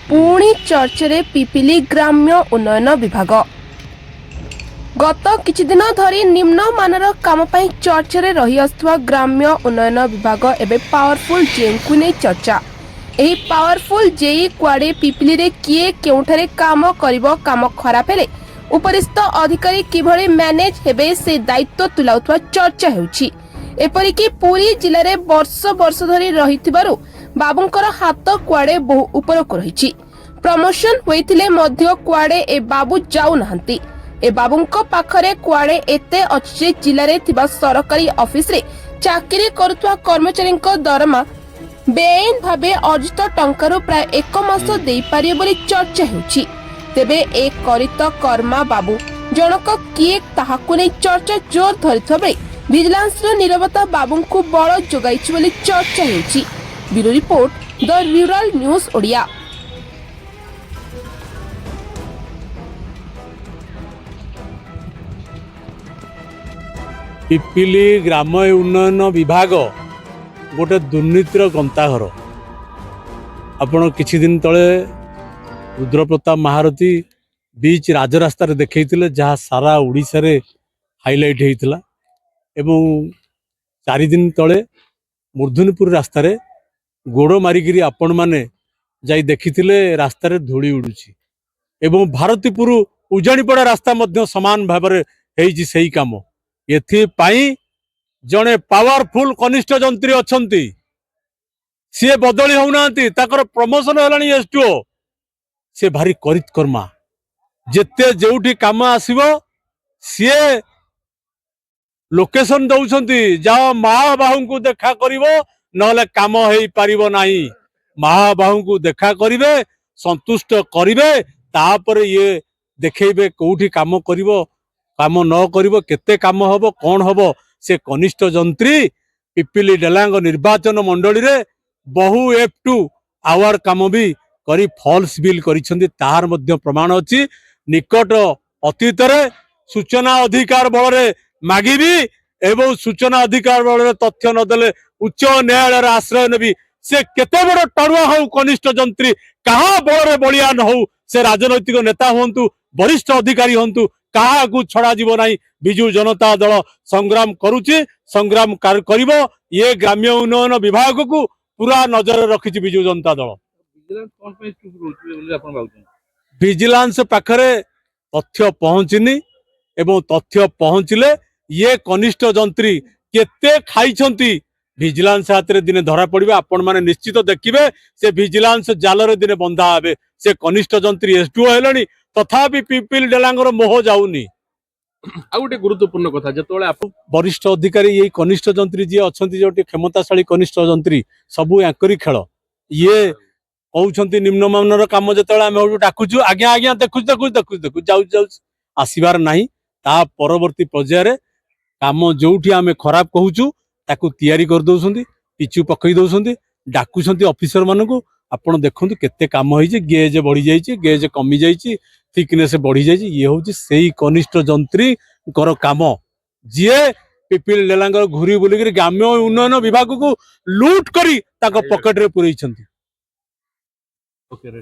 पुणी चर्चरे पिपिली ग्राम्य उन्नयन विभाग गत किछि दिन धरी निम्न मानर काम पई चर्चरे रही आस्थुवा ग्राम्य उन्नयन विभाग एबे पावरफुल जेई को नै चर्चा। एही पावरफुल जेई कुआडे पिपिली रे किए केउठारे काम करिवो, काम खराब हेले उपरिस्थ अधिकारी किभଳି मैनेज हेबे से दायित्व तुलाउथवा चर्चा हेउछि। एपरिकी पुरी जिले में वर्ष वर्ष धरी रहिथिबारु बाबूंकर हाथ कुआडे बहु उपरक रहिछि। प्रमोशन होइथिले मध्य कुआडे ए बाबू जाउ नहंती। ए बाबूंक पाखरे कुआडे एते अछि जिले रे थिबा सरकारी ऑफिस रे चाकरी करुथवा कर्मचारींक दरमा बेआईन भावे अर्जित टंकारु प्राय 1 मास देई पारियो बोली चर्चा हेउछि। तेबे एक करित कर्मा बाबू जनक किए ताहाकु नै चर्चा जोर धरिथबा बेले विजिलेंस रो निरवता बाबू को बल जोगाइछि बोली चर्चा हेउछि। Bureau report, the rural news Odia. Pipili ग्राम उन्नयन विभाग गोटे दुर्नीतिर गंताघर। आपण किछि दिन तले रुद्रप्रताप महारथी बीच राजरास्ता देखते जहाँ सारा ओडिशा रे हाइलाइट होता एवं 4 दिन तले मूर्धनीपुर रास्तार गोड़ मारिकी आपण मैने जाई देखिथिले रास्तार धूली उड़ुची एवं भारतीपुर उजाणीपड़ा रास्ता मध्य समान भाव में सही काम। एथिपाई जड़े पावरफुल कनिष्ठ जंत्री अछंती, सी बदली होना ताकर प्रमोशन है एसटीओ। से भारी करित कर्मा, जेते जोठी काम आसीबो सी लोकेशन दौरान जाओ महाबाहू को देखा करिवो नहले काम हेई पारिबो नाही। महाबाहू को देखा करिवे, संतुष्ट करिवे, तापर ये देखेबे कोठी काम करिवो काम न करिवो, केते काम हबो कोन हबो। से कनिष्ठ जंत्री पिपिली डेलांग निर्वाचन मंडली रे बहु F2 आवर काम भी करी फॉल्स बिल करिसेंती, तार मध्य प्रमाण अछि। निकट अतीत रे सूचना अधिकार बल रे मागिबी एवं सूचना अधिकार बल रे तथ्य न देले उच्च न्यायालय आश्रय नेबी। से केते बड़ टरुआ हो कनिष्ठ जंत्री कहा बल रे बलियान हो, से राजनैतिक नेता होंतु, वरिष्ठ अधिकारी होंतु, कहा को छड़ा जीव नाही। बिजू जनता दल संग्राम करुची, संग्राम करिवो। ये ग्राम्य उन्नयन विभाग को पूरा नजर रखिछि बिजू जनता दल। विजिलेंस पाखरे तथ्य पहुंचनी एवं तथ्य पहुंचले ये कनिष्ठ जंत्री केते खाइछंती विजिलेंस हाथ रे दिने धरा पड़िबे। आपण माने निश्चित देखिबे से विजिलेंस जाल रे दिने बंधा हेबे। से कनिष्ठ जंत्री एसटीओ हेलनी तथापि पिपिल डेलांगर मोह जाउनी। आ गोटे गुरुत्वपूर्ण कथा जतोले आप वरिष्ठ अधिकारी ये कनिष्ठ जंत्री जी अछंती जोटी क्षमताशाली कनिष्ठ जंत्री सबु यांकरी खेल। ये कहउछंती निम्नमानर काम जतोले आमे डाकुछु आज्ञा आज्ञा देखु जाउ आसीबार नाही। ता परवर्ती पर्याय रे काम जोठी आमे खराब कहउछु ताकू तयारी कर दउछंती, पिचु पकई दउछंती, डाकुछंती ऑफिसर मानकू। आपण देखंतु केते काम होईची, गेज बढ़ी जाईची, गेज कमी जाईची, थिकनेस बढ़ी जाईची। ये होची सेही कनिष्ठ जंत्री कर काम जिए पिपिल डेलांगर घुरी बुलिक ग्राम्य उन्नयन विभाग को लूट करी ताको पॉकेट रे पुरैछंती। ओके।